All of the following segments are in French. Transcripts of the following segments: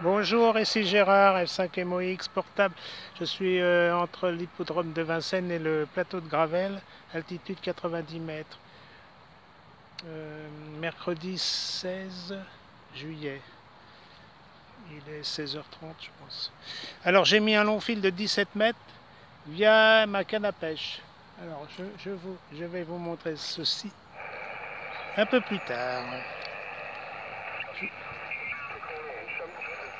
Bonjour, ici Gérard, F5MOX portable. Je suis entre l'hippodrome de Vincennes et le plateau de Gravel, altitude 90 mètres. Mercredi 16 juillet. Il est 16h30, je pense. Alors, j'ai mis un long fil de 17 mètres via ma canne à pêche. Alors, je vais vous montrer ceci un peu plus tard.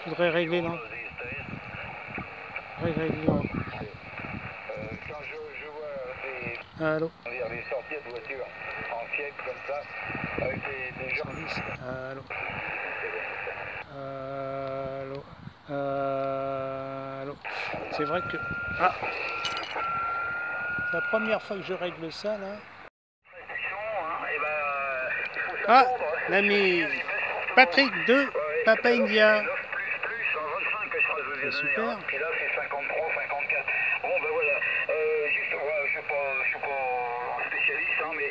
Je voudrais régler l'angle. Allô. Les sorties de voitures en siècle comme ça, avec des gens. Allô. Allô. C'est vrai que... Ah, c'est la première fois que je règle ça, là. Ah, l'ami Patrick de Papa India. C'est super. Et là, c'est 53, 54. Bon, ben voilà. Juste, je suis pas un spécialiste, hein, mais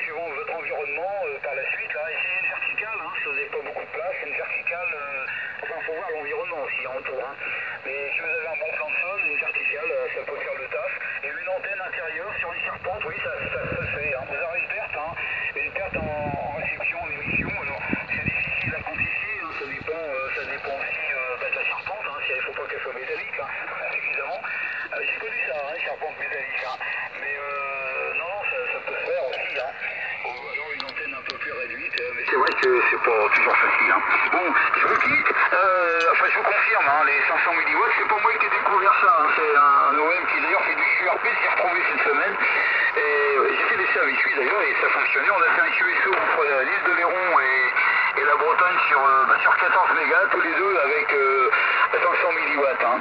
suivant votre environnement, par la suite, là, essayez une verticale, hein, si vous n'avez pas beaucoup de place, une verticale, enfin, il faut voir l'environnement aussi, en autour, hein. Mais si vous avez un bon plan de sol, une verticale, ça peut faire le taf. Et une antenne intérieure sur une serpente, oui, ça se fait, hein. Vous aurez une perte en réception, en émission. Alors, c'est difficile à quantifier, hein, ça dépend aussi de la serpente, hein, il ne faut pas qu'elle soit métallique, hein, évidemment. J'ai connu ça, hein, serpente métallique, hein. Mais non, ça peut se faire aussi, hein. Ou alors une antenne un peu plus réduite, mais c'est vrai que c'est pas toujours facile, hein. Bon, je vous quitte, enfin je vous confirme, hein, les 500 milliwatts, c'est pas moi qui ai découvert ça, hein, c'est un OM qui d'ailleurs fait du QRP, s'est retrouvé cette semaine. Et j'ai fait des essais avec lui d'ailleurs et ça fonctionnait. On a fait un QSO entre l'île de Léron et la Bretagne sur 14 mégas, tous les deux avec 500 milliwatts. Hein.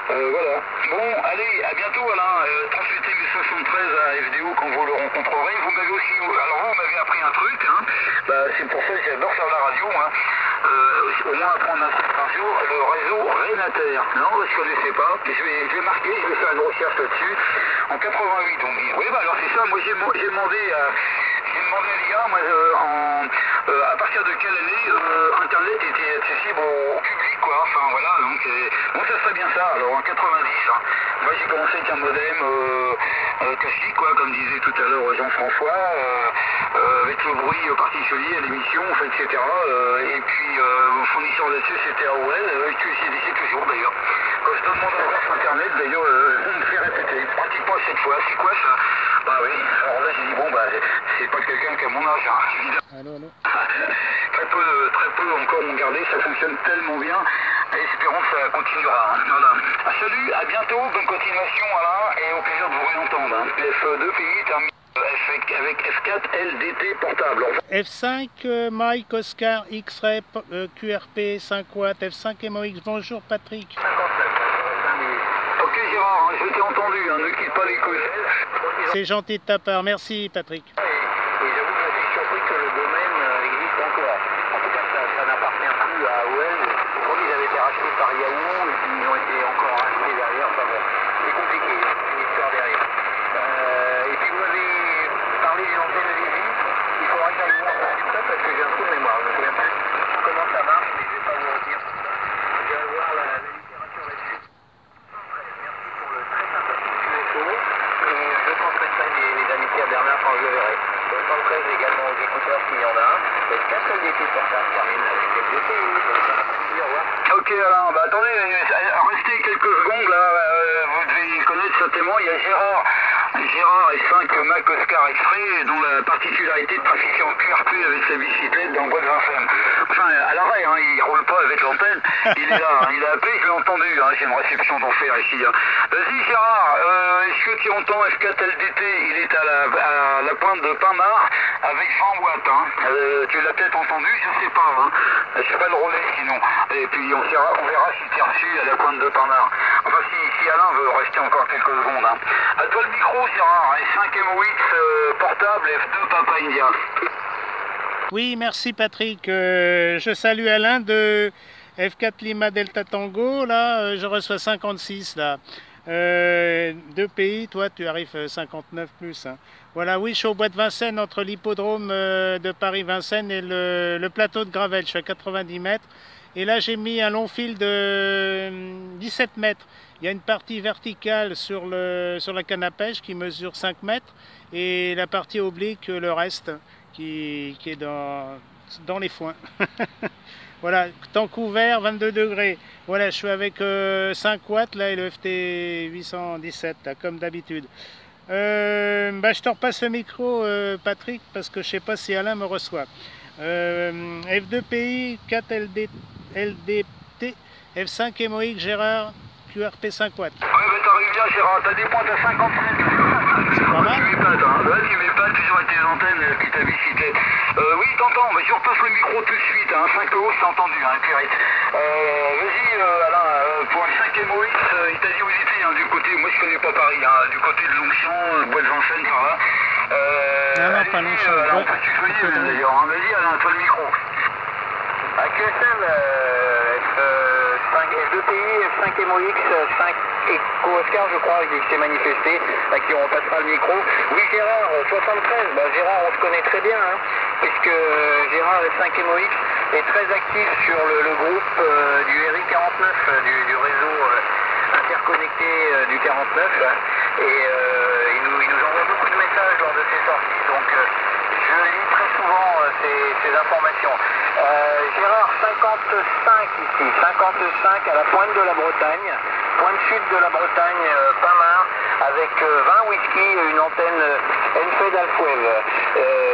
Voilà. Bon, allez, à bientôt Alain. Transmettez mes 73 à FDO quand vous le rencontrerez. Vous m'avez aussi, alors vous m'avez appris un truc. Hein. Bah, c'est pour ça que j'adore faire la radio. Hein. Au moins apprendre un truc un jour, le réseau Renater. Non, je ne connaissais pas. Je vais marquer, je vais faire une recherche là-dessus. En 88, on dit. Oui, bah alors c'est ça. Moi, j'ai demandé à l'IA, moi, à partir de quelle année Internet était accessible au public, quoi. Enfin, voilà. Donc, bon, ça serait bien ça. Alors, en 90, hein. Moi, j'ai commencé avec un modem classique, quoi, comme disait tout à l'heure Jean-François, avec le bruit particulier à l'émission, enfin, etc. Et puis, mon fournisseur là-dessus, c'était AOL, que j'ai toujours d'ailleurs. Quand je demande à voir sur Internet, d'ailleurs, on me fait répéter, pratiquement cette fois. C'est quoi ça? Bah oui, alors là, j'ai dit, bon, bah, c'est pas quelqu'un qui a mon âge, hein, évidemment. Allô. Très peu encore m'ont gardé, ça fonctionne tellement bien. Et espérons que ça continuera. Hein. Voilà. Salut, à bientôt, bonne continuation Alain, et au plaisir de vous réentendre. Hein. F2 pays termine avec F4 LDT portable. F5 Mike Oscar X-Ray QRP 5 watts F5 MOX. Bonjour Patrick. 59, 5 minutes. Ok Gérard, hein, je t'ai entendu, hein, ne quitte pas les couilles. C'est gentil de ta part, merci Patrick. Et j'avoue que je suis surpris que le domaine existe encore. En tout cas, ça n'appartient plus à AOL. Comme ils avaient été rachetés par Yahoo, et puis ils ont été encore rachetés derrière. Enfin bon, c'est compliqué, c'est une histoire derrière. Et puis vous m'avez parlé des antennes à Lévis. Il faudra que j'aille voir ça parce que j'ai un trou de mémoire. Je ne me souviens plus comment ça marche, mais je ne vais pas vous en dire. Je vais voir la littérature là-dessus. Merci pour le très sympathique QSO. Et je transmettrai mes amitiés à Bernard quand je le verrai. 73 également aux écouteurs s'il y en a. Et 4 LDT pour ça, termine avec LDT. Au revoir. Ok Alain, bah attendez, restez quelques secondes là, vous devez connaître certainement, il y a Gérard et 5 Mac Oscar X-Ray dont la particularité de trafiquer en QRP avec sa bicyclette dans le bois de Vincennes. Enfin, à l'arrêt, hein, il roule pas avec l'antenne, il est là, hein, il a appelé, je l'ai entendu, hein, j'ai une réception d'enfer ici. Hein. Vas-y Gérard, est-ce que tu entends F4 LDT? Il est à la pointe de Pinmar avec 100 watts. Hein. Tu l'as peut-être entendu, je sais pas. Hein. Je sais pas le relais sinon. Et puis on verra si tu es reçu à la pointe de Pinmar. Enfin si Alain veut rester encore quelques secondes. Hein. À toi le micro Gérard, et 5 MOX portable F2 Papa India. Oui, merci Patrick. Je salue Alain de F4 Lima Delta Tango. Là, je reçois 56 là. 2 pays, toi tu arrives 59 plus. Hein. Voilà, oui, je suis au bois de Vincennes, entre l'hippodrome de Paris-Vincennes et le plateau de Gravel. Je suis à 90 mètres. Et là, j'ai mis un long fil de 17 mètres. Il y a une partie verticale sur la canne à pêche qui mesure 5 mètres. Et la partie oblique, le reste, qui est dans les foins. Voilà, temps couvert, 22 degrés. Voilà, je suis avec 5 watts là, et le FT 817, là, comme d'habitude. Je te repasse le micro, Patrick, parce que je ne sais pas si Alain me reçoit. F2PI, 4 LDT, F5 MOX, Gérard, QRP 5 watts. Ouais, bah t'arrives bien, Gérard, t'as des pointes à 55. C'est pas mal. Tu m'épates, hein. Là, tu m'épates, toujours avec tes antennes qui ta bicyclette. Oui, t'entends, bah, je repasse le micro tout de suite, hein. 5 euros, c'est entendu, hein, direct. Vas-y, Alain, pour le 5 MOX, il t'a dit où il était, hein, du côté, moi je connais pas Paris, hein, du côté de Longchamp, Bois de Vincennes, par là. Non, pas Longchamp. Alors, on peut se tutoyer, d'ailleurs, hein. Vas-y, Alain, toi le micro. À QSL, F2PI, F5 MOX, 5 Eco Oscar, je crois, qui s'est manifesté, à qui on passera le micro. Oui, Gérard, 73, bah, Gérard, on se connaît très bien, hein, puisque Gérard, F5 MOX, est très actif sur le groupe du RI49, du réseau interconnecté du 49, hein, et il nous envoie beaucoup de messages lors de ses sorties, donc je lis très souvent ces informations. Gérard, 55 ici, 55 à la pointe de la Bretagne, pointe sud de la Bretagne, Pamar, avec 20 whisky et une antenne Enfed Alfweb.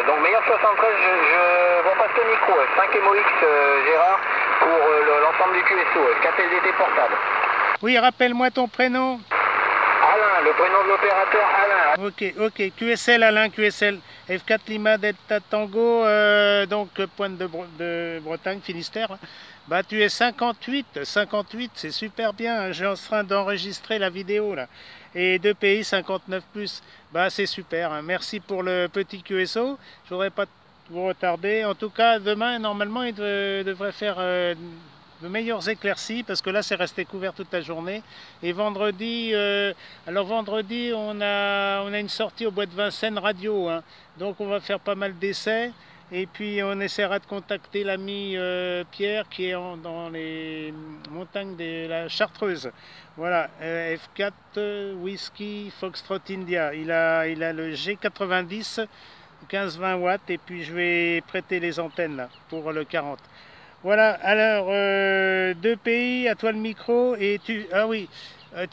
Donc meilleur 73, je vous passe le micro, 5 MOX Gérard, pour l'ensemble du QSO, 4 LDT portable. Oui, rappelle-moi ton prénom. Alain, le prénom de l'opérateur Alain. Ok, QSL Alain, QSL, F4 Lima Delta Tango, donc pointe de Bretagne, Finistère. Bah tu es 58, c'est super bien, j'ai en train d'enregistrer la vidéo là. Et 2 pays 59 plus, bah c'est super, hein. Merci pour le petit QSO, je voudrais pas vous retarder. En tout cas, demain, normalement, il devrait faire de meilleures éclaircies, parce que là, c'est resté couvert toute la journée. Et vendredi, vendredi, on a une sortie au bois de Vincennes radio, hein. Donc, on va faire pas mal d'essais. Et puis, on essaiera de contacter l'ami Pierre, qui est dans les montagnes de la Chartreuse. Voilà, F4 Whisky Foxtrot India. Il a le G90, 15-20 watts, et puis je vais prêter les antennes là, pour le 40. Voilà, alors, 2 pays, à toi le micro, et tu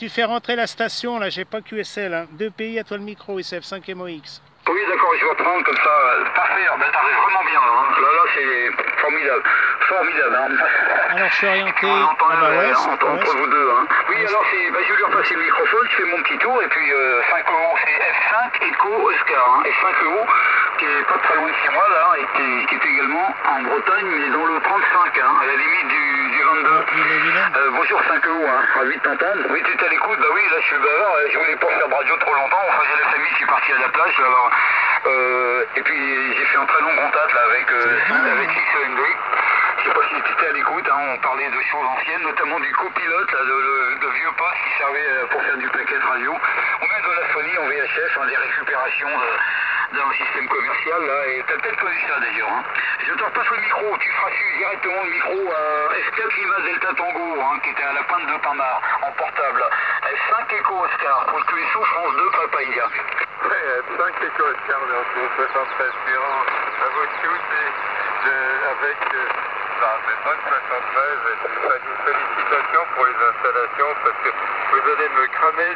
fais rentrer la station, là, j'ai pas QSL, hein. 2 pays, à toi le micro, ICF5 MOX. Oui, d'accord, je vais prendre comme ça. Parfait, ben, t'arrives vraiment bien, hein. Là, c'est formidable. Formidable, hein. Alors, je suis orienté entre vous deux, hein. Oui, alors, je vais lui repasser le microphone, je fais mon petit tour, et puis 5 euros, c'est F5 Eco Oscar, hein. Et 5 euros, qui est pas très loin de chez moi, là, et qui est également en Bretagne, mais dans le 35, hein, à la limite du 22. Bonjour 5 euros, hein. Ravi de t'entendre. Oui, tu es à l'écoute, bah oui, là, je suis bavard, je voulais pas faire de radio trop longtemps, on faisait la famille, je suis parti à la plage, alors... et puis j'ai fait un très long contact là, avec Hendrik. Je sais pas si tu étais à l'écoute, hein, on parlait de choses anciennes, notamment du copilote, là, de vieux poste qui servait pour faire du paquet de radio. On met de la phonie en VHF, hein, des récupérations d'un système commercial, là, et tu as peut-être connu ça d'ailleurs. Hein. Je te repasse le micro, tu feras directement le micro à F4 Lima Delta Tango, hein, qui était à la pointe de Pamar, en portable. F5 Eco Oscar, pour tous les sous, France 2, Papaïa. Ouais, 5 Eco Oscar, donc 73 suivant à vos tous avec maintenant 73, félicitations pour les installations parce que vous allez me cramer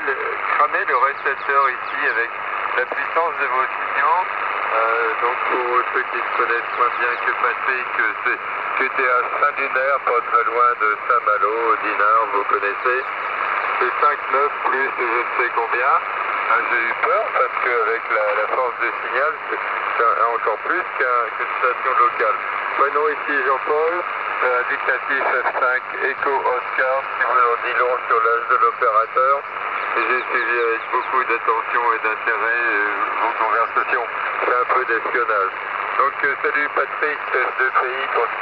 le récepteur ici avec la puissance de vos signaux. Donc pour ceux qui ne connaissent moins bien que Patrick, c'était à Saint-Dunaire, pas très loin de Saint-Malo, au Dinard, vous connaissez. C'est 5-9 plus je ne sais combien. J'ai eu peur parce qu'avec la force du signal, c'est encore plus qu'une station locale. Prénom ici Jean-Paul, indicatif F5 Eco Oscar sur le dit-long sur l'âge de l'opérateur. J'ai suivi avec beaucoup d'attention et d'intérêt vos conversations. C'est un peu d'espionnage. Donc salut Patrick, de pays qu'on se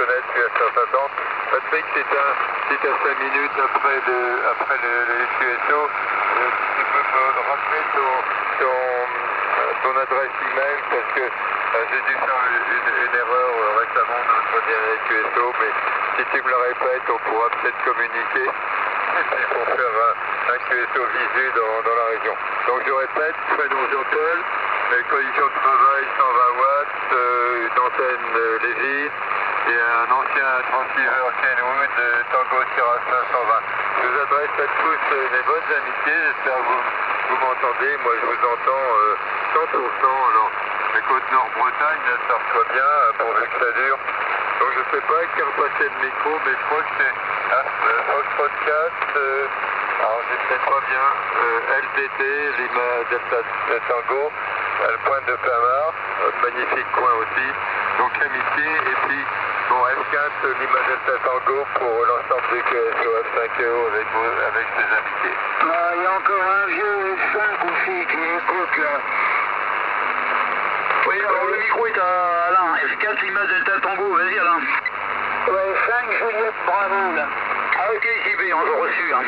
connaît depuis un certain temps. Patrick, c'est à 5 minutes après le QSO. Tu peux me rappeler ton adresse email parce que j'ai dû faire une erreur récemment dans notre dernier QSO, mais si tu me le répètes, on pourra peut-être communiquer. Et puis pour faire un QSO visu dans la région. Donc je répète, prénom Jean-Paul, conditions de travail 120 watts, une antenne Lévy et un ancien transceiver Kenwood Tango Sierra 520. Je vous adresse à tous mes bonnes amitiés, j'espère que vous m'entendez. Moi je vous entends 100%. Alors les côtes Nord-Bretagne, ça reçoit bien pourvu que ça dure. Donc je ne sais pas qui a repassé le micro, mais je crois que c'est Foxtrot 4, alors j'ai peut-être pas bien, LDT, Lima Delta Tango, le point de Plamar, magnifique coin aussi, donc amitié, et puis bon F4, Lima Delta Tango pour l'ensemble des QSO F5EO avec ses amitiés. Il y a encore un vieux F5 aussi qui écoute là. Oui, alors le micro est à Alain. F4 Lima Delta Tango, vas-y Alain. Ouais, 5 Juliette Bravo là. Ah ok, JB, on l'a reçu. 73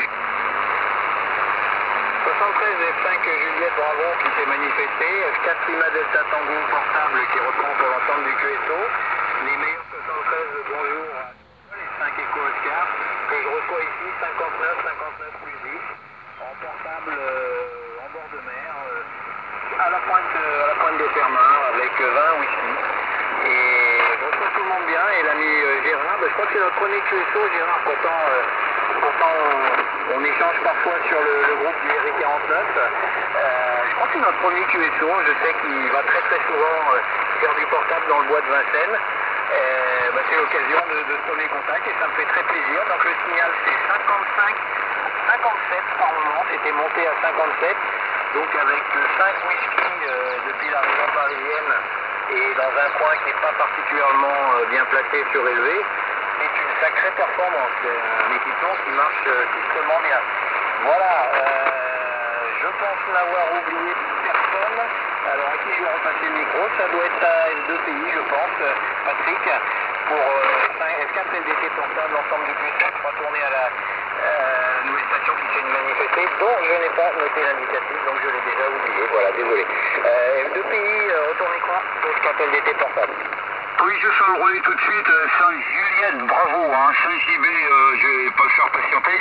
F5 Juliette Bravo qui s'est manifesté. F4 Lima Delta Tango portable qui reprend pour l'ensemble du QSO. Les meilleurs 73, bonjour. Les 5 Echo Oscar que je reçois ici, 59 plus 10. En portable en bord de mer. À la pointe des fermeurs avec 20 whisky. Et je reçois tout le monde bien. Et l'ami Gérard, je crois que c'est notre premier QSO, Gérard. Pourtant on échange parfois sur le groupe du RI49. Je crois que c'est notre premier QSO. Je sais qu'il va très souvent faire du portable dans le bois de Vincennes. C'est l'occasion de ce premier contact et ça me fait très plaisir. Donc le signal c'est 57 par moment. C'était monté à 57. Donc avec 5 whisky depuis la région parisienne et dans un coin qui n'est pas particulièrement bien placé, surélevé, c'est une sacrée performance. C'est un équipement qui marche tristement bien. Voilà, je pense n'avoir oublié personne. Alors à qui je vais repasser le micro, ça doit être à F2PI je pense, Patrick, pour F4 LDT portable, l'ensemble du puissant, je vais tourner à la nouvelle station qui s'est manifestée, dont je n'ai pas noté l'indicatif, donc je l'ai déjà oublié, voilà, désolé. F2PI, retourne écran, F4 LDT portable. Oui, je fais le relais tout de suite, Saint-Juliette, bravo, hein, Saint-JB, je vais pas le faire patienter.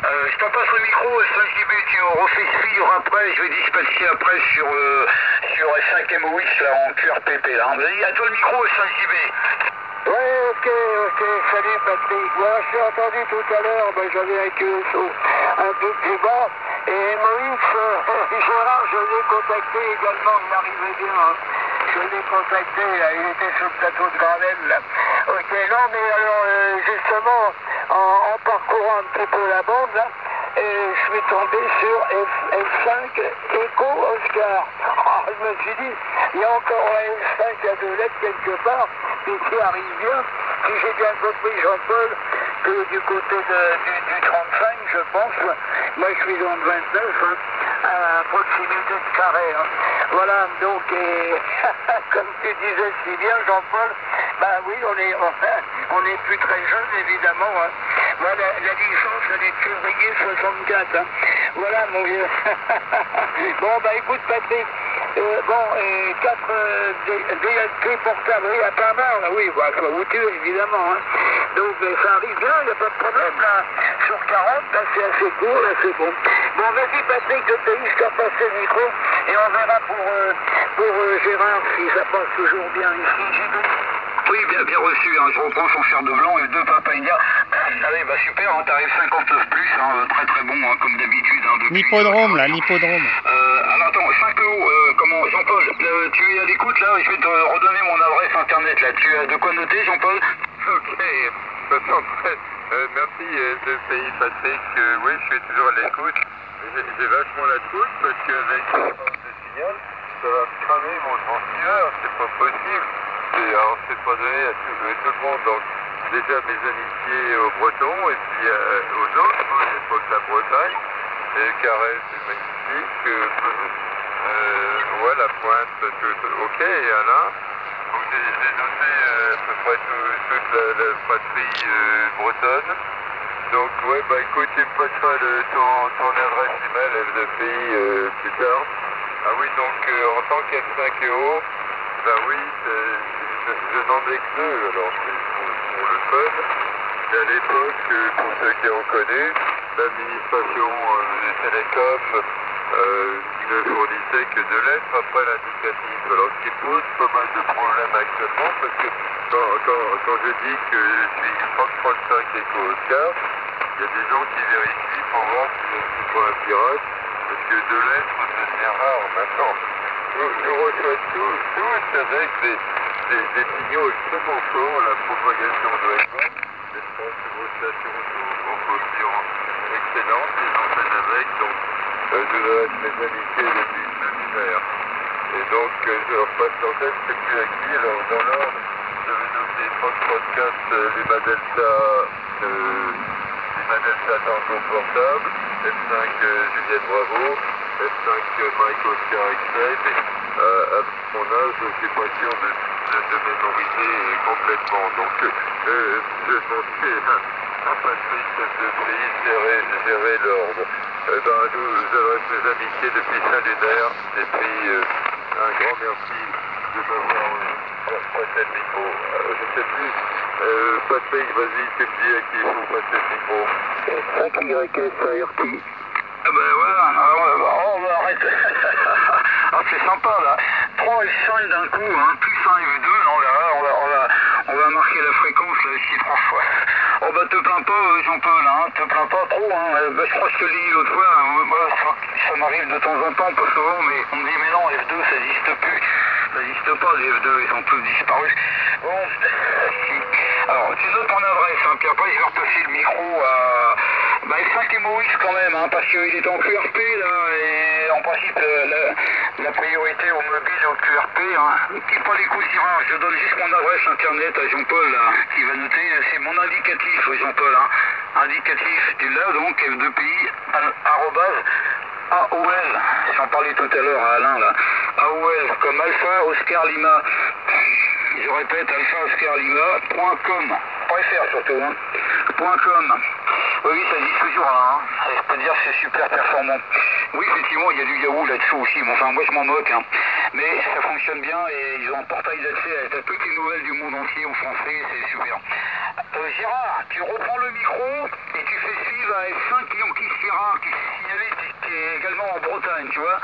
Je te passe le micro, Saint-JB, tu refais suivre après, je vais dispatcher après sur F5 MOX là, en QRPP là. Vas-y, à toi le micro, Saint-JB. Ouais, ok, salut Patrick. Voilà, je t'ai entendu tout à l'heure, j'avais un QSO un peu plus bas. Et Moïse, Gérard, je l'ai contacté également, il arrivait bien. Hein. Je l'ai contacté, là, il était sur le plateau de Gravel. Là. Ok, non, mais alors, justement, en parcourant un petit peu la bande, là, je suis tombé sur F5 Echo Oscar. Je me suis dit, il y a encore un F5 à 2 lettres quelque part, qui arrive bien. Si j'ai bien compris, Jean-Paul, que du côté du 35, je pense, moi je suis dans le 29, hein, à proximité de Carré. Hein. Voilà, donc, comme tu disais si bien, Jean-Paul, oui, on est plus très jeune, évidemment. Hein. Moi, la licence, elle est de février 64. Hein. Voilà, mon vieux. Bon, écoute, Patrick, 4 DLT portables, oui, à Pamar, oui, ça va vous tuer, évidemment. Hein. Donc, ça arrive bien, il n'y a pas de problème, là. Sur 40, là, c'est assez court, là, c'est bon. Bon, vas-y, Patrick, je t'ai passé le micro, et on verra pour Gérard, si ça passe toujours bien ici. Oui, bien reçu, hein. Je reprends son fer de blanc et 2 papaïas. Allez, super, hein, tarif 59 plus, hein, très bon, hein, comme d'habitude. Hein, l'hippodrome, là, l'hippodrome. Alors attends, 5 euros, comment, Jean-Paul, tu es à l'écoute là, je vais te redonner mon adresse internet là, tu as de quoi noter, Jean-Paul? Ok, 73, merci FDPI Patrick, oui, je suis toujours à l'écoute. J'ai vachement la trouille parce qu'avec le signal, ça va me cramer mon transceiver, c'est pas possible. Alors c'est pas donné à tout le monde, donc déjà mes amitiés aux Bretons et puis aux autres, il n'y a pas que la Bretagne, et Carré c'est magnifique, ouais la pointe, ok, et Alain, donc j'ai noté à peu près toute la fratrie bretonne, donc ouais écoute tu me passeras ton adresse email FDPI plus tard. Ah oui, donc en tant qu'F5EO, ben oui, je n'en ai que deux, alors c'est pour le fun. Et à l'époque, pour ceux qui ont connu, l'administration des télécoms ne fournissait que de lettres après l'indicatif. Alors ce qui pose pas mal de problèmes actuellement, parce que quand je dis que je suis Foxtrot 5 Echo Oscar, il y a des gens qui vérifient pour voir si je ne suis pas un pirate, parce que de lettres, ça devient rare maintenant. Nous reçoit tous avec des signaux extrêmement forts, la propagation de FM, les stations aussi excellentes, les antennes avec, donc je reste mes amitiés depuis le lunaire. Et donc je leur passe l'antenne, je ne sais plus à qui, alors dans l'ordre, je vais noter Foxtrot 4, Lima Delta Tango portable, F5 Juliette Bravo, F5 Mike Oscar X-Ray, mais à mon âge, je ne suis pas sûr de mémoriser complètement. Donc je m'en suis à Patrick de pays gérer l'ordre. Nous adresse mes amitiés depuis Saint-Lunaire, et puis un grand merci de m'avoir prêté le micro. Je ne sais plus, Patrick, vas-y, tu me dis à qui il faut passer le micro. 5YS ART. Ah ben voilà, on va arrêter. Ah c'est sympa là. 3 F5 d'un coup, hein, plus un F2, on va marquer la fréquence là ici 3 fois. Oh bah te plains pas Jean-Paul, hein, te plains pas trop, hein. Bah, je crois que je te l'ai dit l'autre fois, ça m'arrive de temps en temps, pas souvent, mais on me dit mais non F2 ça n'existe plus. Ça n'existe pas les F2, ils ont tous disparu. Bon, alors tu notes mon adresse, hein, puis après je vais repasser le micro à F5 MOX quand même, hein, parce qu'il est en QRP là, et en principe la priorité au mobile au QRP, hein. Quitte pas les coups Syrah, je donne juste mon adresse internet à Jean-Paul là, qui va noter, c'est mon indicatif Jean-Paul, hein. Indicatif, tu l'as donc, F2PI, AOL, j'en parlais tout à l'heure à Alain là, AOL comme Alpha Oscar Lima, je répète, Alpha Oscar Lima.com, .fr surtout, hein, .com. Oui, ça existe toujours là, hein. Je peux dire que c'est super performant. Oui, effectivement, il y a du Yahoo là-dessous aussi, mais enfin, moi je m'en moque, hein. Mais ça fonctionne bien et ils ont un portail d'accès à toutes les nouvelles du monde entier en français, c'est super. Gérard, tu reprends le micro et tu fais suivre à F5 Yankee Sierra qui s'est signalé, qui est également en Bretagne, tu vois.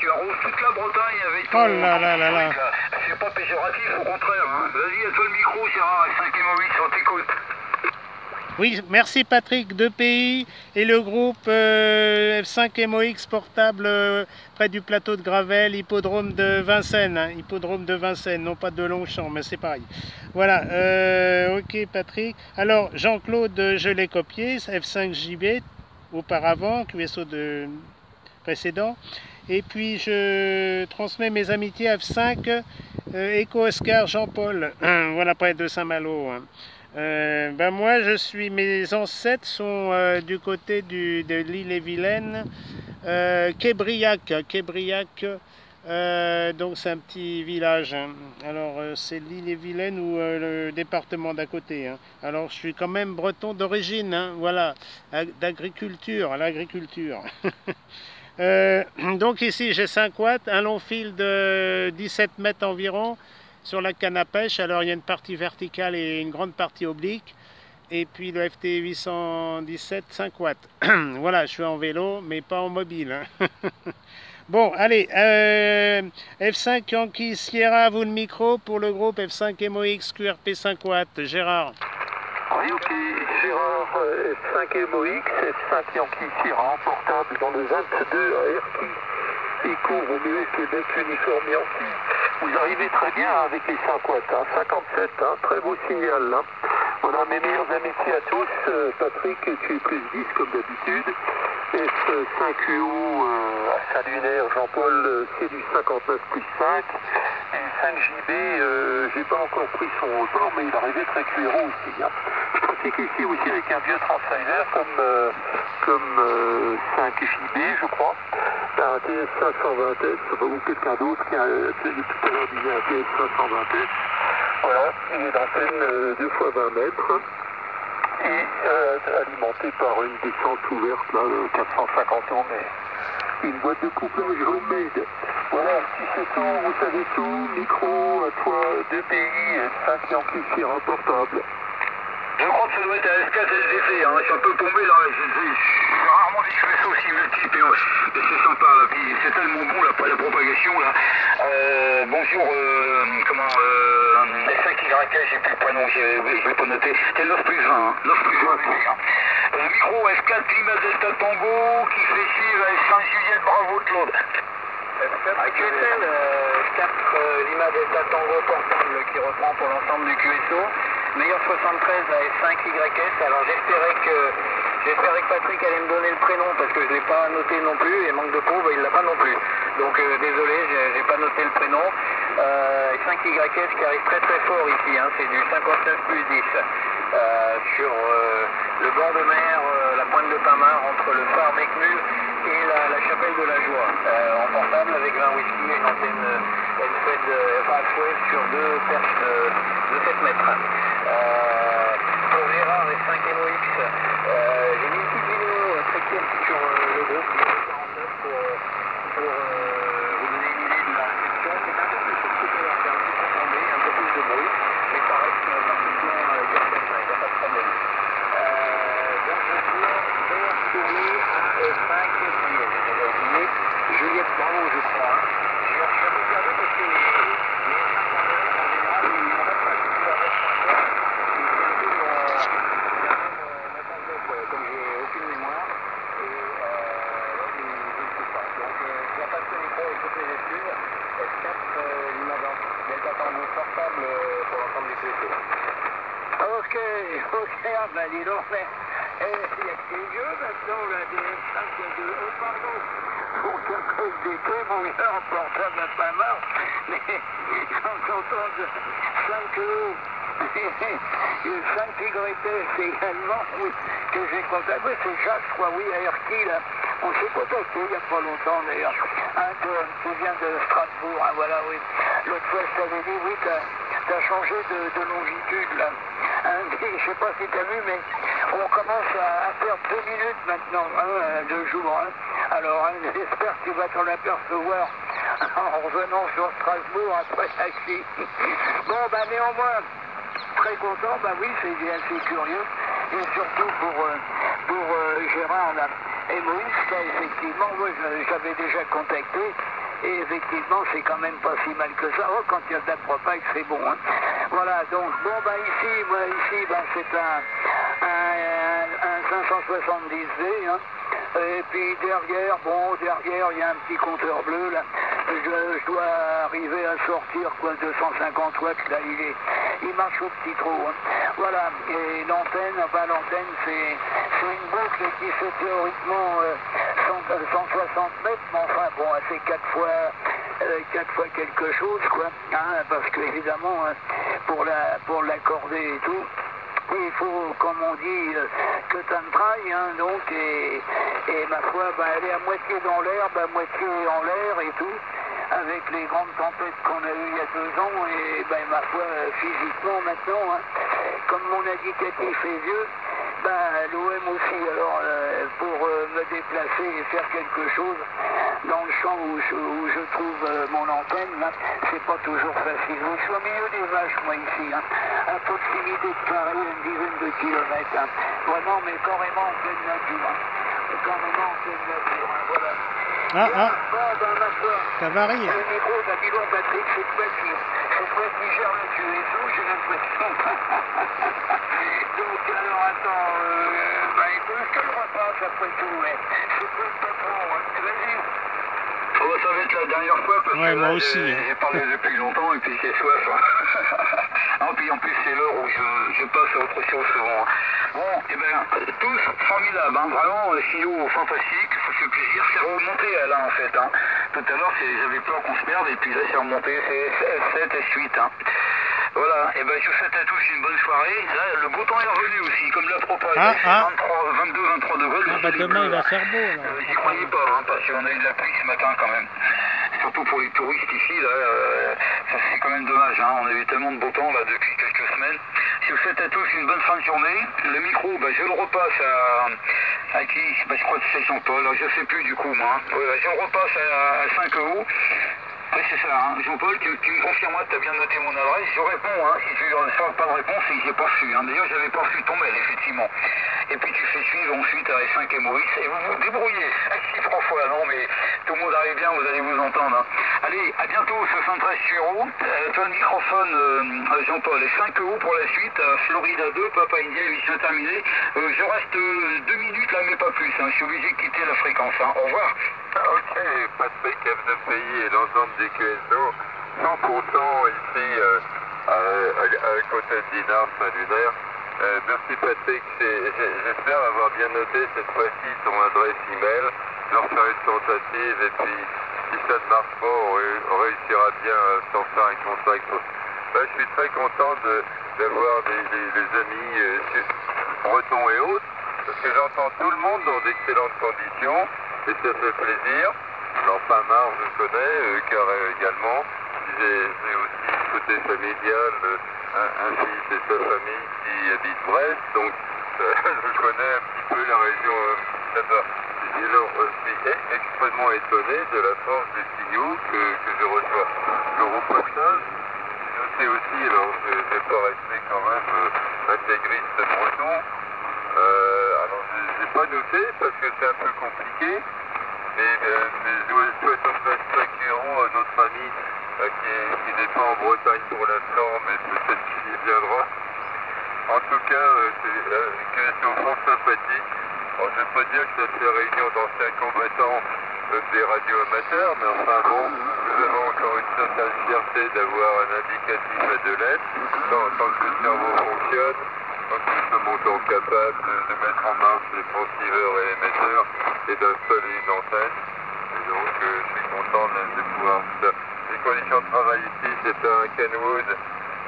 Tu arroses toute la Bretagne avec ton... Oh là là là là. C'est pas péjoratif, au contraire, hein. Vas-y, à toi le micro, Gérard, F5 MOX, on t'écoute. Oui, merci Patrick, 2PI et le groupe F5 MOX portable près du plateau de Gravel, hippodrome de Vincennes, hein, hippodrome de Vincennes, non pas de Longchamp, mais c'est pareil. Voilà, ok Patrick. Alors Jean-Claude, je l'ai copié, F5JB auparavant, QSO de précédent. Et puis je transmets mes amitiés à F5 Echo Oscar Jean-Paul, voilà près de Saint-Malo. Hein. Moi, mes ancêtres sont du côté de l'île-et-Vilaine, Québriac, donc c'est un petit village. Hein. Alors c'est l'île-et-Vilaine ou le département d'à côté. Hein. Alors je suis quand même breton d'origine, hein, voilà, d'agriculture, l'agriculture. Donc ici j'ai 5 watts, un long fil de 17 mètres environ, sur la canne à pêche. Alors il y a une partie verticale et une grande partie oblique. Et puis le FT 817, 5 watts. Voilà, je suis en vélo, mais pas en mobile. Hein. Bon, allez, F5 Yankee Sierra, vous le micro pour le groupe F5 MOX QRP 5 watts. Gérard. Oui, ok, Gérard, F5 MOX, F5 Yankee Sierra, portable dans le 22 ART. Echo Romeo Québec Uniforme Yankee. Vous arrivez très bien avec les 5 watts, hein, 57, hein, très beau signal là. Voilà, mes meilleurs amitiés à tous. Patrick, tu es plus 10 comme d'habitude. F5UO à Saint-Lunaire, Jean-Paul, c'est du 59 plus 5. Et 5JB, j'ai pas encore pris son report, mais il arrivait très cuiro aussi. Hein. Je pratique ici aussi avec un vieux translator comme 5JB, je crois. Un TS 520S, ou quelqu'un d'autre qui a tout à l'heure disait un TS 520S. Voilà, il est d'antenne 2 fois 20 mètres et alimenté par une descente ouverte là, de 450 ohms, mais une boîte de couplage homemade. Voilà, si c'est tout, vous savez tout, micro, à toi, DPI, 5 amplifieurs portables. Je crois que ça doit être un S4 LGC, hein. Je suis un peu tombé là, j'ai rarement des QSO aussi multiples et c'est sympa là, puis c'est tellement bon la propagation là. Bonjour, S5YK, j'ai plus le prénom, je vais pas noter, c'était 9 plus 20, hein. 9 plus 20 bébé, hein. Micro S4 Lima Delta Tango qui fait suivre S5 Juliette Bravo Claude. QSL, 4 Lima Delta Tango portable qui reprend pour l'ensemble du QSO. Meilleur 73 à S5YS. Alors j'espérais que Patrick allait me donner le prénom parce que je ne l'ai pas noté non plus et manque de peau, il ne l'a pas non plus. Donc désolé, j'ai pas noté le prénom. S5YS qui arrive très très fort ici, hein, c'est du 59 plus 10. Sur le bord de mer, la pointe de Pamar, entre le phare Mecmul et la chapelle de la Joie. En portable avec 20 whisky et une antenne Fed sur deux perches de 7 mètres. Pour Gérard et 5 MOX, j'ai mis une petite vidéo très courte sur le groupe 49 pour vous donner une idée de la réception. C'est un peu plus court que tout à l'heure, c'est un petit peu tombé, un peu plus de bruit, mais ça reste parfaitement correct, il n'y a pas de problème. Donc je suis retourné à 5 Juliette, j'ai déjà oublié, Juliette Bravo je crois. Je suis un peu perdu parce que les 5 en général, ils n'ont pas de comme j'ai aucune mémoire et là je ne sais pas. Donc je la passe le micro et toutes les excuses. S4 Lima Delta Tango portable pour l'ensemble du QSO. Ok, ah ben dis donc, mais il y a que des jeux maintenant là, des S5 oh pardon, pour qu'à cause d'été, mon gars en portable n'a pas marre, mais quand j'entends 5 euros. Le 5YS également, oui, que j'ai contacté. Oui, c'est Jacques, je crois, oui, à Erquy, là. On s'est contacté il n'y a pas longtemps, d'ailleurs. Tu viens de Strasbourg, hein, voilà, oui. L'autre fois, je t'avais dit, oui, t'as changé de longitude, là. Hein, je sais pas si t'as vu, mais on commence à perdre 2 minutes maintenant, hein, 2 jours. Hein. Alors, hein, j'espère que tu vas t'en apercevoir en revenant sur Strasbourg après taxi. Bon, bah néanmoins, très content, bah oui, c'est assez curieux, et surtout pour Gérard là, et Moïse, là, effectivement, moi j'avais déjà contacté, et effectivement c'est quand même pas si mal que ça. Oh, quand il y a de la propague, c'est bon, hein. Voilà, donc bon bah ici, bah, c'est un 570V, hein. Et puis derrière, il y a un petit compteur bleu là. Je dois arriver à sortir quoi, 250 watts là, il marche au petit trou. Hein. Voilà, et l'antenne, c'est une boucle qui fait théoriquement 160 mètres, mais enfin bon, c'est 4 fois quelque chose quoi, hein, parce que évidemment pour l'accorder et tout. Il faut, comme on dit, que tu me trailles, hein, donc, et ma foi, bah, elle est à moitié dans l'herbe, à moitié en l'air et tout, avec les grandes tempêtes qu'on a eues il y a 2 ans, et bah, ma foi, physiquement maintenant, hein, comme mon indicatif est vieux, bah, l'OM aussi, alors pour me déplacer et faire quelque chose dans le champ où je trouve mon antenne, là, c'est pas toujours facile. Je suis au milieu des vaches, moi, ici, hein, à proximité de Paris, une dizaine de kilomètres. Hein. Vraiment, mais carrément en pleine nature. Hein. Carrément en pleine nature, hein, voilà. Ça varie. Le micro, t'as dit donc, Patrick, c'est toi qui gère le QSO, j'ai l'impression. Donc, alors, attends, écoute, je te le repasse après tout, ouais. C'est toi le patron, hein. Vas-y. Oh, ça va être la dernière fois parce ouais, que moi là, aussi, j'ai parlé depuis longtemps et puis j'ai soif. Hein. Puis en plus c'est l'heure où je passe à autre chose souvent. Bon, et bien tous formidables, hein. Vraiment Silo fantastique, ça fait plaisir, c'est remonté là en fait. Hein. Tout à l'heure j'avais peur qu'on se perde et puis là c'est remonté, c'est S7, S8. Hein. Voilà, et ben je vous souhaite à tous une bonne soirée. Là le beau temps est revenu aussi, comme la propage. 22-23 degrés. Demain il va faire beau. J'y croyais pas, hein, parce qu'on a eu de la pluie ce matin quand même. Surtout pour les touristes ici, là, ça c'est quand même dommage, hein. On a eu tellement de beau temps là depuis quelques semaines. Je vous souhaite à tous une bonne fin de journée. Le micro, bah, je le repasse à À qui? Bah, je crois que c'est Jean-Paul, je sais plus du coup moi. Ouais, je repasse à 5 euros. Oui, c'est ça, hein. Jean-Paul, tu me confirmes que tu as bien noté mon adresse. Je réponds, hein. Si tu ne reçois pas de réponse, c'est que j'ai pas reçu. Hein. D'ailleurs, j'avais pas reçu ton mail, effectivement. Et puis tu fais suivre ensuite à S5 MOX et vous vous débrouillez. Si 3 fois, non, mais tout le monde arrive bien, vous allez vous entendre. Hein. Allez, à bientôt, 73 euros. Toi, le microphone, Jean-Paul, 5 euros pour la suite. Florida 2, Papa India, émission terminée. Je reste 2 minutes là, mais pas plus. Hein. Je suis obligé de quitter la fréquence. Hein. Au revoir. Ok, Patrick F2PI et l'ensemble des QSO, 100% ici à côté de Dinard, Saint-Lunaire. Merci Patrick, j'espère avoir bien noté cette fois-ci ton adresse email. Je vais refaire une tentative et puis si ça ne marche pas, on réussira bien à s'en faire un contact. Je suis très content d'avoir des amis bretons et autres, parce que j'entends tout le monde dans d'excellentes conditions. Et ça fait plaisir. Alors Pamar, je connais, Carré également. J'ai aussi côté familial un fils et sa famille qui habite Brest, donc je connais un petit peu la région là-bas. Et alors, je suis extrêmement étonné de la force des signaux que je reçois. Le reportage, je sais aussi, alors je ne vais pas rester quand même intégriste breton. Alors je n'ai pas noté parce que c'est un peu compliqué, mais je souhaite en fait 5 euros à notre ami qui n'est pas en Bretagne pour l'instant, mais peut-être qu'il y viendra. En tout cas, c'est au fond sympathique. Alors, je ne vais pas dire que c'est la réunion d'anciens combattants des radios amateurs, mais enfin bon, nous avons encore une certaine fierté d'avoir un indicatif à 2 lettres. Tant que le cerveau fonctionne, quand nous sommes autant capables de mettre en marche les transceiveurs et émetteurs et d'installer une antenne. Et donc je suis content de pouvoir faire. Les conditions de travail ici, c'est un Kenwood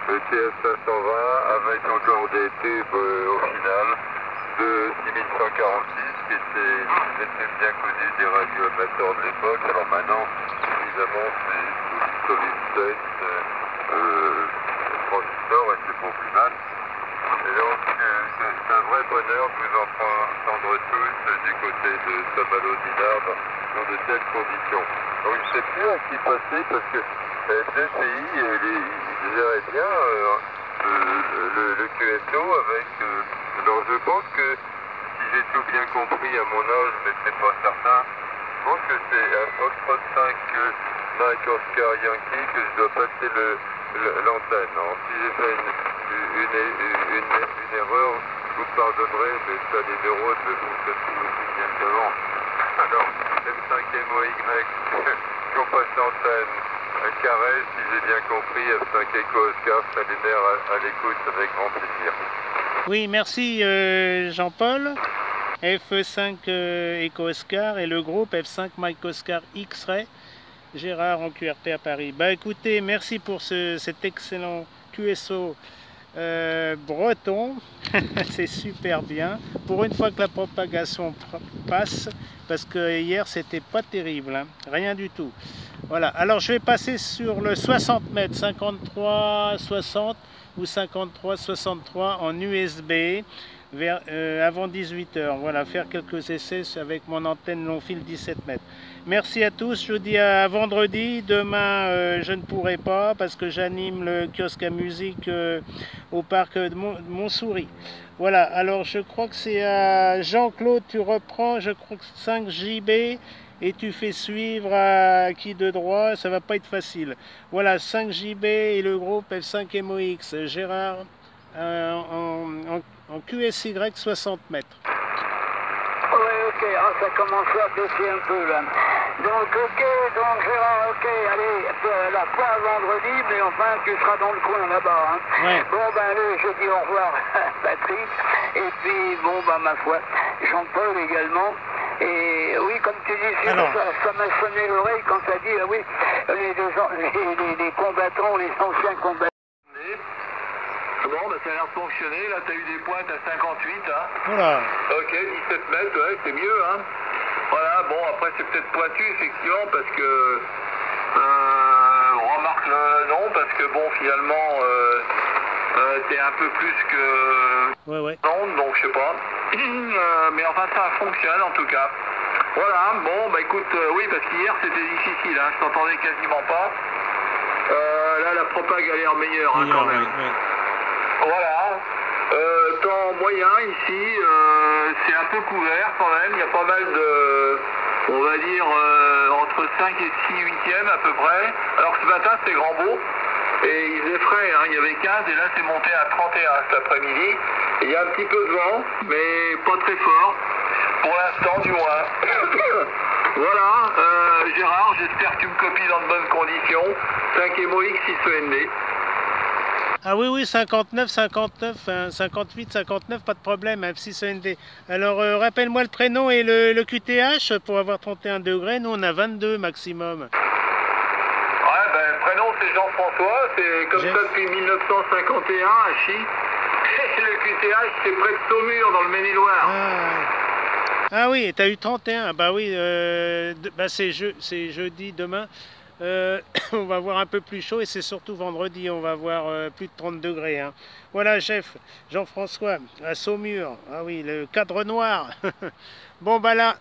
TF520 avec encore des tubes au final de 6146 qui était bien connu des radios amateurs de l'époque. Alors maintenant, évidemment, c'est solid state, transistor et c'est pour plus mal. Et donc, c'est un vrai bonheur de vous entendre tous du côté de Saint-Malo-Dinard dans de telles conditions. Donc, je ne sais plus à qui passer parce que deux pays, ils géraient bien le QSO avec... alors, je pense que, si j'ai tout bien compris à mon âge, mais c'est pas certain, je pense que c'est à Foxtrot 5 Mike Oscar Yankee que je dois passer l'antenne. Alors, si j'ai fait une erreur, vous pardonnerez, mais ça, les neurones ne fonctionnent plus aussi bien qu'avant. Alors, M5MOY, qu'on passe l'antenne, Carré, si j'ai bien compris, F5 Echo Oscar, Salunaire à l'écoute avec grand plaisir. Oui, merci Jean-Paul. F5 Echo Oscar et le groupe F5 Mike Oscar X-Ray. Gérard en QRP à Paris. Bah écoutez, merci pour cet excellent QSO breton. C'est super bien. Pour une fois que la propagation passe, parce que hier c'était pas terrible, hein. Rien du tout. Voilà, alors je vais passer sur le 60 mètres, 53-60 ou 53-63 en USB. Avant 18h, voilà, faire quelques essais avec mon antenne long fil 17 mètres. Merci à tous, je vous dis à vendredi. Demain, je ne pourrai pas parce que j'anime le kiosque à musique au parc de Montsouris. Voilà, alors je crois que c'est à Jean-Claude, tu reprends, je crois que 5 JB et tu fais suivre à qui de droit, ça va pas être facile. Voilà, 5 JB et le groupe F5 MOX, Gérard en QSY 60 mètres. Oui, ok, ça commence à baisser un peu là. Donc, ok, donc Gérard, ok, allez, là, pas vendredi, mais enfin, tu seras dans le coin là-bas. Hein. Ouais. Bon, ben, allez, je dis au revoir à Patrick, et puis, bon, ben, ma foi, Jean-Paul également. Et oui, comme tu dis, ça m'a sonné l'oreille quand tu as dit, oui, les combattants, les anciens combattants. Bon, bah ça a l'air de fonctionner, là t'as eu des pointes à 58, hein. Voilà. Ok, 17 mètres, ouais, c'est mieux, hein. Voilà, bon, après c'est peut-être pointu, effectivement, parce que... on remarque le nom, parce que bon, finalement, t'es un peu plus que... Ouais. Donc je sais pas. Mais enfin ça fonctionne en tout cas. Voilà, bon bah écoute, oui parce qu'hier c'était difficile, hein, je t'entendais quasiment pas. Là la propague a l'air meilleure hein, quand même. Ouais. Voilà. Temps moyen ici, c'est un peu couvert quand même, il y a pas mal de, on va dire, entre 5 et 6 huitièmes à peu près. Alors ce matin c'était grand beau, et il faisait frais, hein, il y avait 15 et là c'est monté à 31 cet après-midi. Il y a un petit peu de vent, mais pas très fort, pour l'instant du moins. Voilà, Gérard, j'espère que tu me copies dans de bonnes conditions. 5 MOX 6 END. Ah oui, 59, 58, 59, pas de problème, F6 END. Alors, rappelle-moi le prénom et le QTH pour avoir 31 degrés. Nous, on a 22 maximum. Ouais, ben, le prénom, c'est Jean-François. C'est comme ça depuis 1951 à Chi. Et le QTH, c'est près de Saumur, dans le Maine-et-Loire. Ah oui, t'as eu 31. Bah oui, c'est jeudi, demain. On va voir un peu plus chaud et c'est surtout vendredi, on va voir plus de 30 degrés. Hein. Voilà, chef, Jean-François, à Saumur. Ah oui, le cadre noir. Bon, bah là,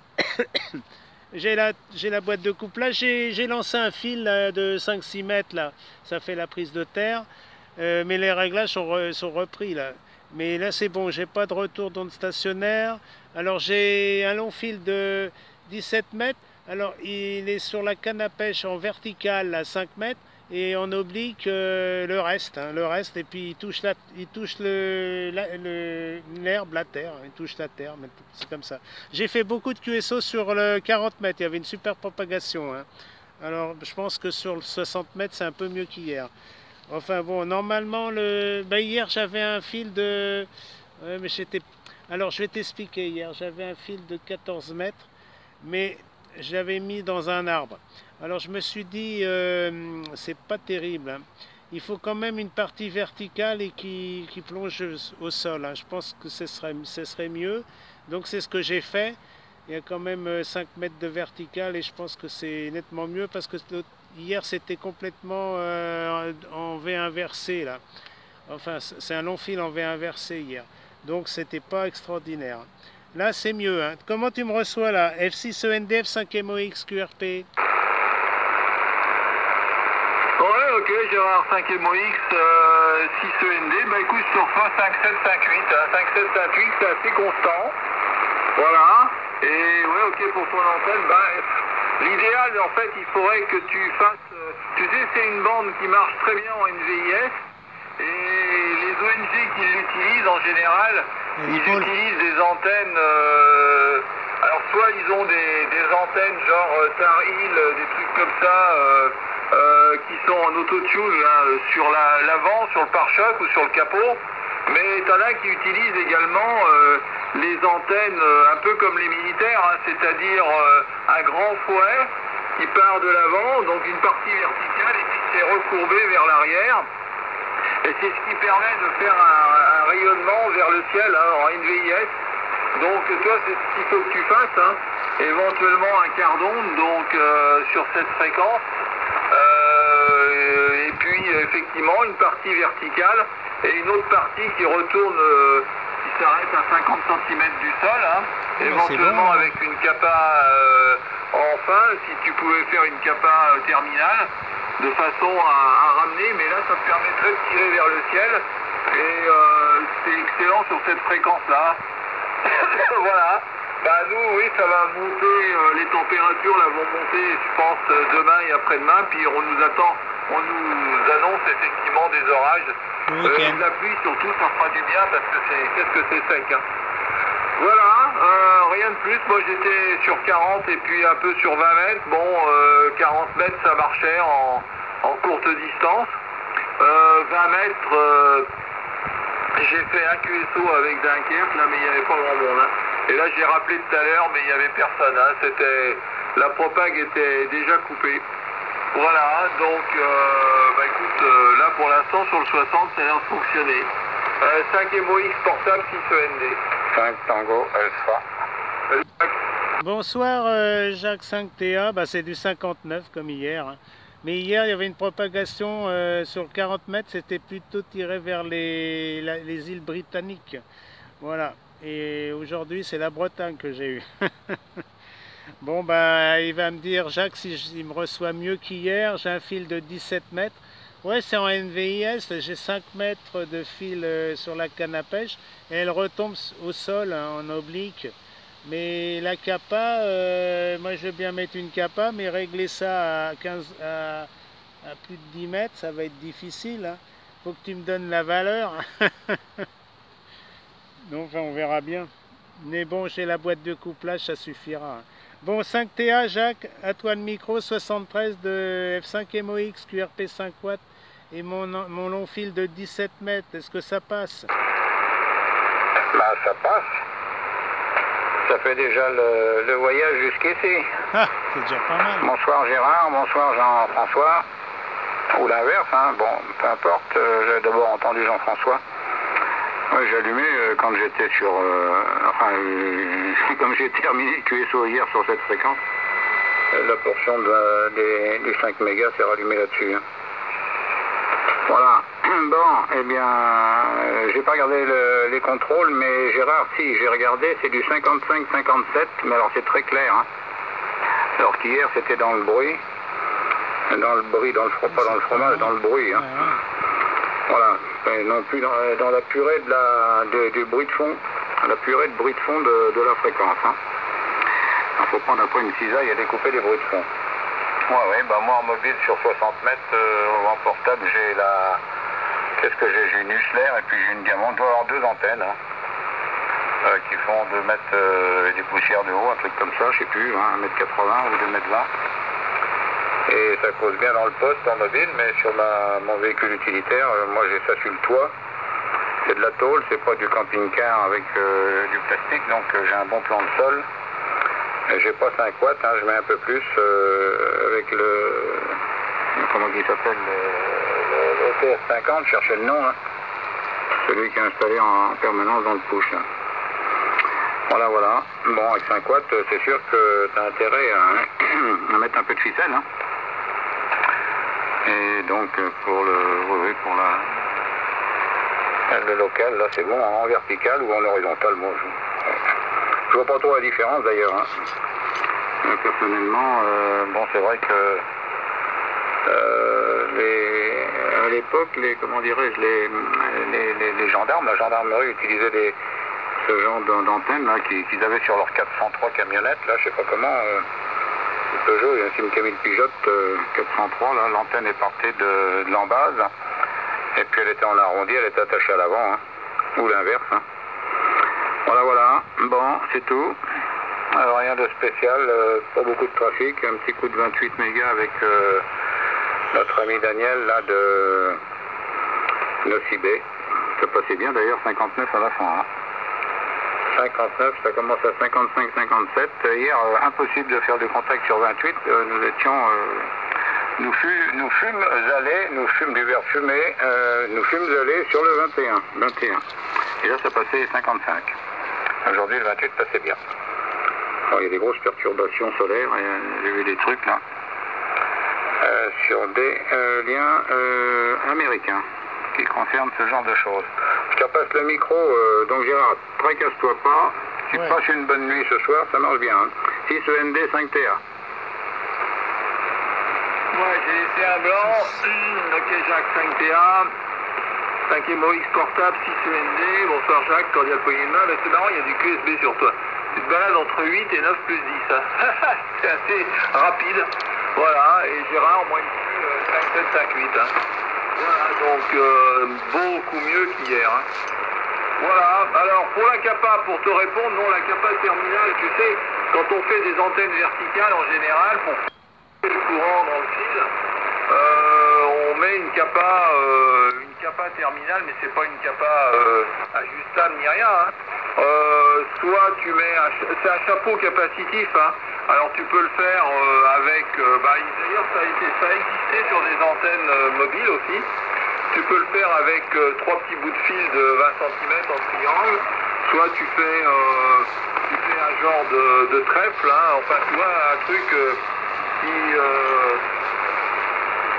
j'ai la boîte de couplage. J'ai lancé un fil là, de 5-6 mètres, là. Ça fait la prise de terre. Mais les réglages sont repris, là. Mais là, c'est bon, j'ai pas de retour d'onde stationnaire. Alors, j'ai un long fil de 17 mètres. Alors, il est sur la canne à pêche en verticale à 5 mètres et en oblique le reste. Et puis il touche l'herbe, la terre. Il touche la terre, c'est comme ça. J'ai fait beaucoup de QSO sur le 40 mètres. Il y avait une super propagation. Hein. Alors, je pense que sur le 60 mètres, c'est un peu mieux qu'hier. Enfin bon, normalement, hier, j'avais un fil de... mais alors, je vais t'expliquer. Hier, j'avais un fil de 14 mètres, mais... j'avais mis dans un arbre. Alors je me suis dit, c'est pas terrible. Hein. Il faut quand même une partie verticale et qui plonge au sol. Hein. Je pense que ce serait mieux. Donc c'est ce que j'ai fait. Il y a quand même 5 mètres de verticale et je pense que c'est nettement mieux parce que hier c'était complètement en V inversé là. Enfin c'est un long fil en V inversé hier. Donc c'était pas extraordinaire. Là, c'est mieux. Hein. Comment tu me reçois là? F6 END, F5 MOX, QRP. Ouais, ok, Gérard, 5 MOX, 6 END. Bah écoute, je te reçois 5758. Hein. 5758, c'est assez constant. Voilà. Et ouais, ok, pour ton antenne, bah, l'idéal, en fait, il faudrait que tu fasses... tu sais, c'est une bande qui marche très bien en NVIS. Et les ONG qui l'utilisent, en général... ils utilisent des antennes, alors soit ils ont des antennes genre Tar Heel, des trucs comme ça, qui sont en autotune là, sur l'avant, sur le pare-choc ou sur le capot, mais t'en as qui utilisent également les antennes un peu comme les militaires, hein, c'est-à-dire un grand fouet qui part de l'avant, donc une partie verticale et qui s'est recourbée vers l'arrière. Et c'est ce qui permet de faire un rayonnement vers le ciel hein, en NVIS. Donc toi, c'est ce qu'il faut que tu fasses. Hein. Éventuellement un quart d'onde donc sur cette fréquence. Et puis effectivement une partie verticale et une autre partie qui retourne, qui s'arrête à 50 cm du sol. Hein. Éventuellement bon, avec une capa en fin, si tu pouvais faire une capa terminale. De façon à ramener, mais là ça te permettrait de tirer vers le ciel et c'est excellent sur cette fréquence-là. Voilà. Bah nous, oui, ça va monter, les températures là vont monter, je pense, demain et après-demain, puis on nous annonce effectivement des orages. De la pluie surtout, ça fera du bien parce que qu'est-ce que c'est sec. Hein. Voilà, rien de plus. Moi j'étais sur 40 et puis un peu sur 20 mètres. Bon, 40 mètres ça marchait en courte distance. 20 mètres, j'ai fait un QSO avec Dunkerque, là, mais il n'y avait pas grand monde. Hein. Et là j'ai rappelé tout à l'heure, mais il n'y avait personne. Hein. La propague était déjà coupée. Voilà, donc bah écoute, là pour l'instant sur le 60 ça a l'air de fonctionner. 5 MOX portable, 6 END. 5 Tango Alpha. Bonsoir Jacques 5TA, bah, c'est du 59 comme hier. Hein. Mais hier il y avait une propagation sur 40 mètres, c'était plutôt tiré vers les îles britanniques. Voilà. Et aujourd'hui, c'est la Bretagne que j'ai eu. Bon, ben, il va me dire, Jacques, il me reçoit mieux qu'hier. J'ai un fil de 17 mètres. Ouais, c'est en NVIS. J'ai 5 mètres de fil sur la canne à pêche. Et elle retombe au sol, hein, en oblique. Mais la capa, moi je veux bien mettre une capa, mais régler ça à 15, à plus de 10 mètres, ça va être difficile. Hein. Faut que tu me donnes la valeur. Donc, enfin, on verra bien. Mais bon, j'ai la boîte de couplage, ça suffira. Bon, 5TA, Jacques, à toi le micro, 73 de F5 MOX, QRP 5 watts et mon long fil de 17 mètres. Est-ce que ça passe? Bah, ça passe. Ça fait déjà le voyage jusqu'ici. Ah, c'est déjà pas mal. Bonsoir Gérard, bonsoir Jean-François. Ou l'inverse, hein. Bon, peu importe. J'ai d'abord entendu Jean-François. Ouais, j'ai allumé quand j'étais sur... comme j'ai terminé le QSO hier sur cette fréquence. La portion des 5 mégas s'est rallumée là-dessus. Hein. Voilà. Bon, eh bien, j'ai pas regardé les contrôles, mais Gérard, si, j'ai regardé, c'est du 55-57, mais alors c'est très clair. Hein. Alors qu'hier, c'était dans le bruit. Dans le bruit, pas dans le fromage, dans le bruit. Hein. Voilà. Et non plus dans la purée du bruit de fond, la purée de bruit de fond de la fréquence. Hein. Il faut prendre après une cisaille et découper les bruits de fond. Ouais, bah moi en mobile sur 60 mètres, en portable, j'ai la... Qu'est-ce que j'ai? J'ai une Hussler et puis j'ai une Gammon. Je dois avoir 2 antennes hein, qui font 2 mètres des poussières de haut, un truc comme ça, je sais plus, hein, 1m80 ou 2m20. Et ça cause bien dans le poste en mobile, mais sur mon véhicule utilitaire, moi j'ai ça sur le toit. C'est de la tôle, c'est pas du camping-car avec du plastique, donc j'ai un bon plan de sol. J'ai pas 5 watts, hein, je mets un peu plus avec le... Comment il s'appelle, le TS50, je cherchais le nom. Hein. Celui qui est installé en permanence dans le push. Hein. Voilà, voilà. Bon, avec 5 watts, c'est sûr que tu as intérêt à mettre un peu de ficelle. Hein. Et donc, pour le local, là, c'est bon, en vertical ou en horizontal, moi, je vois pas trop la différence, d'ailleurs. Hein. Personnellement, bon, c'est vrai que à l'époque, comment dirais-je, les gendarmes, la gendarmerie utilisait ce genre d'antenne là qu'ils avaient sur leur 403 camionnettes, là, je sais pas comment, Peugeot, il y a une Camille Pigeot 403, là, l'antenne est partie de l'embase, et puis elle était en arrondi, elle était attachée à l'avant, hein, ou l'inverse. Hein. Voilà, voilà, bon, c'est tout. Alors rien de spécial, pas beaucoup de trafic, un petit coup de 28 mégas avec notre ami Daniel, là, de Nocibé. Ça passait bien d'ailleurs, 59 à la fin. Hein. 59, ça commence à 55-57. Hier, impossible de faire du contact sur 28. Nous étions... nous fûmes allés, nous fûmes du verre fumé, nous fûmes allés sur le 21. Et là, ça passait 55. Aujourd'hui, le 28 passait bien. Alors, il y a des grosses perturbations solaires, j'ai vu des trucs là, sur des liens américains qui concernent ce genre de choses. Je te repasse le micro, donc Gérard, tracasse-toi pas. Tu passes une bonne nuit ce soir, ça marche bien. Hein. 6 END 5TA. Ouais, j'ai laissé un blanc. Ok, Jacques, 5TA. 5 MOX portable, 6 END. Bonsoir Jacques, cordial poignée de main. Mais c'est marrant, il y a du QSB sur toi. Tu te balades entre 8 et 9 plus 10. Hein. C'est assez rapide. Voilà, et Gérard, moins de 5, 7, 5, 8. Hein. Voilà, donc beaucoup mieux qu'hier. Hein. Voilà, alors pour la capa, pour te répondre, non, la capa terminale, tu sais, quand on fait des antennes verticales en général, pour faire le courant dans le fil, on met une capa terminale, mais c'est pas une capa ajustable ni rien. Hein. Soit tu mets, c'est un chapeau capacitif, hein. Alors tu peux le faire avec, d'ailleurs ça a existé sur des antennes mobiles aussi. Tu peux le faire avec 3 petits bouts de fil de 20 cm en triangle. Soit tu fais un genre de trèfle, hein. Enfin tu vois un truc qui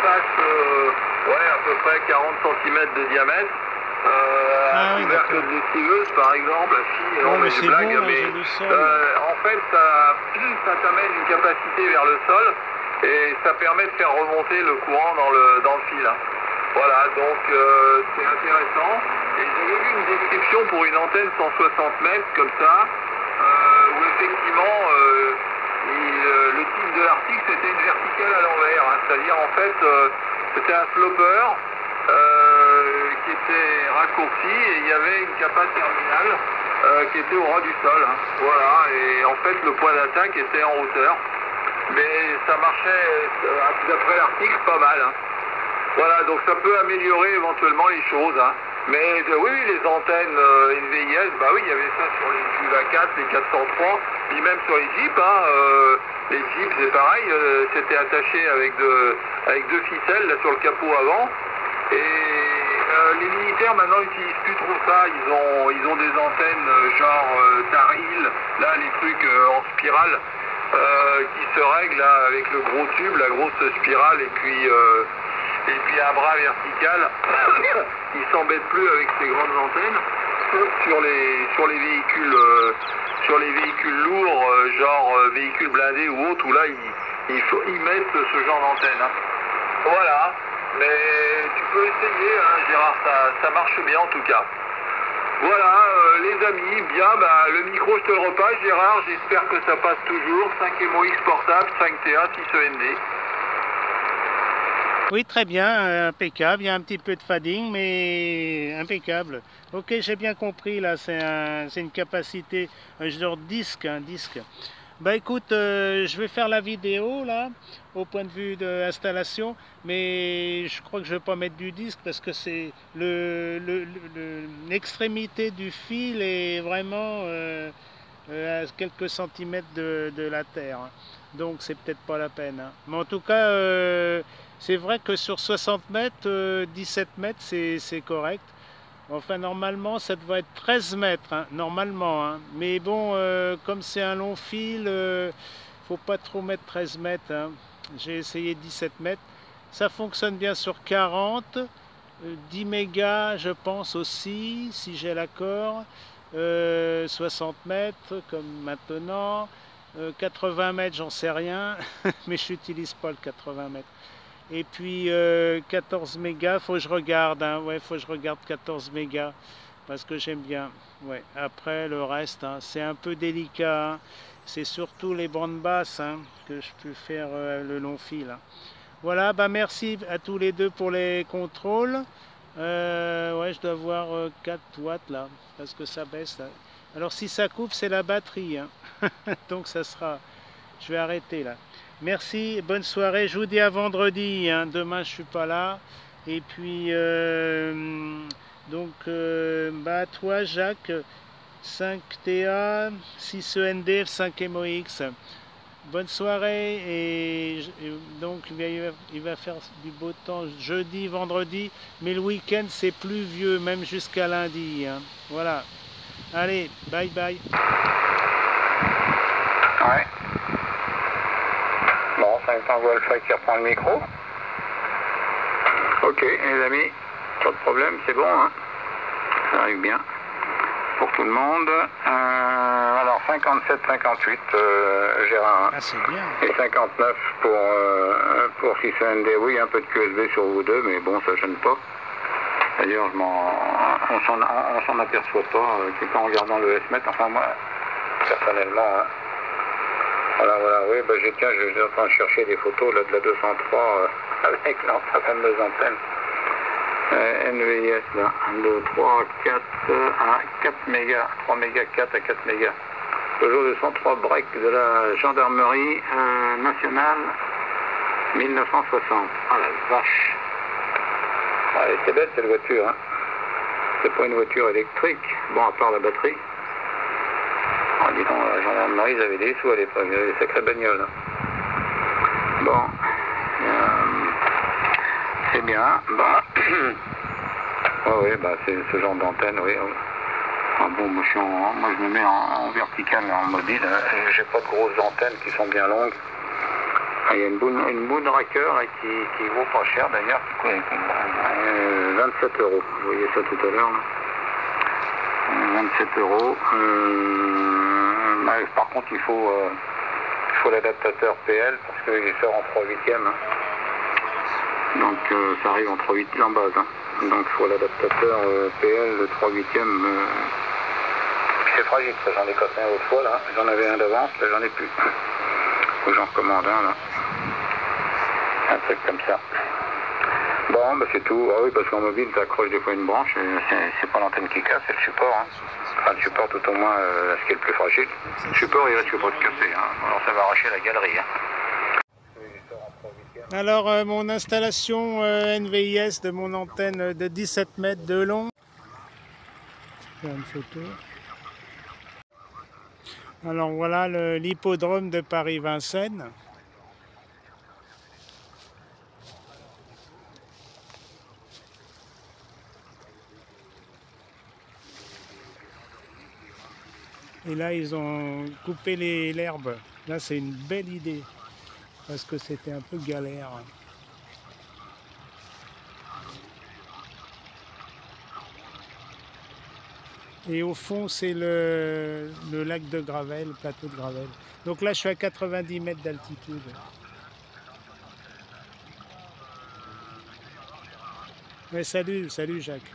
fasse à peu près 40 cm de diamètre. Ah oui, couvercle de lessiveuse par exemple, si, non mais je blague, bon, mais en fait ça t'amène une capacité vers le sol et ça permet de faire remonter le courant dans le fil. Hein. Voilà, donc c'est intéressant. Et j'avais vu une description pour une antenne 160 mètres comme ça, où effectivement le titre de l'article c'était une verticale à l'envers, hein. C'est-à-dire en fait c'était un slopper qui était raccourci et il y avait une capa terminale qui était au ras du sol. Hein. Voilà, et en fait le point d'attaque était en hauteur. Mais ça marchait, d'après l'article, pas mal. Hein. Voilà, donc ça peut améliorer éventuellement les choses. Hein. Mais oui, les antennes NVIS, bah oui, il y avait ça sur les Juva 4, les 403, puis même sur les Jeeps. Hein, les Jeeps, c'est pareil, c'était attaché avec deux ficelles là, sur le capot avant. Et les militaires maintenant n'utilisent plus trop ça. Ils ont des antennes genre Taril, là les trucs en spirale. Qui se règle là, avec le gros tube, la grosse spirale et puis un bras vertical. Ils s'embêtent plus avec ces grandes antennes sur les véhicules lourds, genre véhicules blindés ou autres, où là ils mettent ce genre d'antenne. Hein. Voilà, mais tu peux essayer, hein, Gérard, ça marche bien en tout cas. Voilà, les amis, bien, bah, le micro je te le repasse, Gérard, j'espère que ça passe toujours. 5 MOX portable, 5 TA, 6 END. Oui, très bien, impeccable. Il y a un petit peu de fading, mais impeccable. Ok, j'ai bien compris, là, c'est une capacité, un genre disque, un disque. Bah écoute, je vais faire la vidéo là, au point de vue de l'installation, mais je crois que je vais pas mettre du disque parce que c'est l'extrémité du fil est vraiment à quelques centimètres de la terre, hein. Donc c'est peut-être pas la peine. Hein. Mais en tout cas, c'est vrai que sur 60 mètres, 17 mètres, c'est correct. Enfin, normalement, ça devrait être 13 mètres, hein, normalement. Hein. Mais bon, comme c'est un long fil, faut pas trop mettre 13 mètres. Hein. J'ai essayé 17 mètres. Ça fonctionne bien sur 40, 10 mégas, je pense aussi, si j'ai l'accord. 60 mètres, comme maintenant. 80 mètres, j'en sais rien, mais je n'utilise pas le 80 mètres. Et puis 14 mégas, faut que je regarde, hein. Ouais, faut que je regarde 14 mégas, parce que j'aime bien. Ouais. Après, le reste, hein, c'est un peu délicat. Hein. C'est surtout les bandes basses hein, que je peux faire le long fil. Hein. Voilà, bah merci à tous les deux pour les contrôles. Ouais, je dois avoir 4 watts là, parce que ça baisse. Là. Alors si ça coupe, c'est la batterie. Hein. Donc ça sera... Je vais arrêter là. Merci, bonne soirée. Je vous dis à vendredi. Hein. Demain, je suis pas là. Et puis, bah, à toi, Jacques, 5 TA, 6 END, 5 MOX. Bonne soirée. Et donc, il va faire du beau temps jeudi, vendredi. Mais le week-end, c'est pluvieux, même jusqu'à lundi. Hein. Voilà. Allez, bye bye. Ouais. Bon, 5 Tango Alpha qui reprend le micro. Ok, les amis, pas de problème, c'est bon, hein. Ça arrive bien pour tout le monde. Alors 57, 58, Gérard. Ah, c'est bien. Et 59 pour 6 END. Oui, un peu de QSB sur vous deux, mais bon, ça gêne pas. D'ailleurs, on s'en aperçoit pas qu'en regardant le S-mètre, enfin moi, personnellement, hein. Voilà, oui, bah, je suis en train de chercher des photos là, de la 203 avec la fameuse antenne NVIS, là, 1, 2, 3, 4, à 4 mégas, 3 mégas, 4 à 4 mégas. Toujours 203 break de la gendarmerie nationale 1960. Ah la vache! Allez, c'est bête cette voiture, hein. C'est pas une voiture électrique, bon à part la batterie. Oh, dis donc, la gendarmerie, ils avaient des sous à l'époque, ils avaient des sacrées bagnoles. Bon, c'est bien, bon, oui, bah, c'est ce genre d'antenne, oui. Ah, bon, moi je me mets en vertical, en mobile, j'ai pas de grosses antennes qui sont bien longues. Il y a une boune raqueur là, qui vaut pas cher d'ailleurs, 27 €. Vous voyez ça tout à l'heure. 27 €. Par contre, il faut l'adaptateur PL parce qu'il sort en 3/8e. Hein. Donc ça arrive en 3/8 en base. Hein. Donc il faut l'adaptateur PL, le 3/8e. C'est fragile, ça j'en ai cassé un l'autre fois là. J'en avais un d'avance, là j'en ai plus. Faut que j'en recommande un là. Un truc comme ça. Bon, bah c'est tout. Ah oui, parce qu'en mobile, tu accroches des fois une branche, c'est pas l'antenne qui casse, c'est le support. Hein. Enfin, le support tout au moins, ce qui est le plus fragile. Le support, il risque pas de casser. Hein. Alors ça va arracher la galerie. Hein. Alors, mon installation NVIS de mon antenne de 17 mètres de long. Je vais faire une photo. Alors voilà l'hippodrome de Paris-Vincennes. Et là, ils ont coupé l'herbe. Là, c'est une belle idée. Parce que c'était un peu galère. Et au fond, c'est le lac de Gravel, le plateau de Gravel. Donc là, je suis à 90 mètres d'altitude. Ouais, salut Jacques.